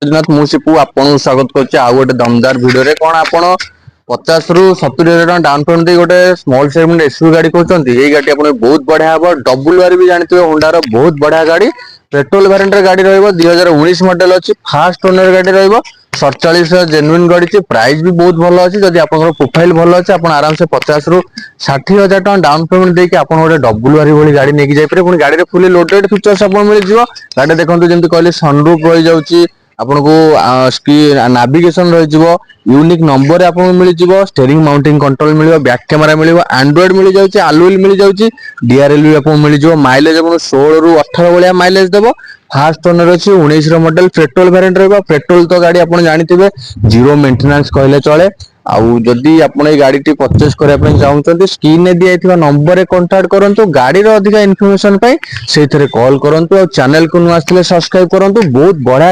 जगन्नाथ मु सिपु आपन स्वागत करछि आ गोटे दमदार वीडियो रे कोन आपन 50 रु 70,000 टका डाउन पेमेंट दे गोटे स्मॉल सेगमेंट एसयूवी गाड़ी कहउछंती एई गाड़ी आपन बहुत बढ़िया हबो डब्ल्यूआर भी जानथिबे होंडा रो बहुत बढ़िया गाड़ी पेट्रोल वेरिएंट रे गाड़ी रहइबो 2019 मॉडल अछि फास्ट ओनर गाड़ी रहइबो 47 जेन्युइन गाड़ी छि प्राइस भी बहुत भलो अछि जदि आपन प्रोफाइल भलो अछि आपन आराम से 50 रु 60,000 टका डाउन पेमेंट देके आपन गोटे डब्ल्यूआर भली गाड़ी नेकी जाय परे पुनी गाड़ी रे फुली लोडेड फीचर्स आपन मिल जिवो गाड़ी देखंतु जेंति कहले सनरूफ रहि जाउछि आपन को नेविगेशन रहि जिवो यूनिक नंबर आपन मिल जिवो स्टीयरिंग माउंटिंग कंट्रोल मिलिबो बैक कैमरा मिलिबो एंड्रॉइड मिल जाउछि अलुइल मिल जाउछि डीआरएल भी आपन मिल जिवो माइलेज आपन 16 रु 18 भलिया माइलेज देबो फास्ट ओनर अछि 19 रो मॉडल पेट्रोल वेरिएंट रहबो पेट्रोल तो गाड़ी आपन जानिथिबे जीरो मेंटेनेंस कहले चले आउ जदि आपन ए गाड़ी टी परचेस करिया पय चाहउछन्ती स्क्रीन ने दियाइथिबा नंबर रे कांटेक्ट करंतु गाड़ी रो अधिक इन्फॉर्मेशन पय सेथरे कॉल करंतु और चैनल को नु आस्थिले सब्सक्राइब करंतु बहुत बड़ा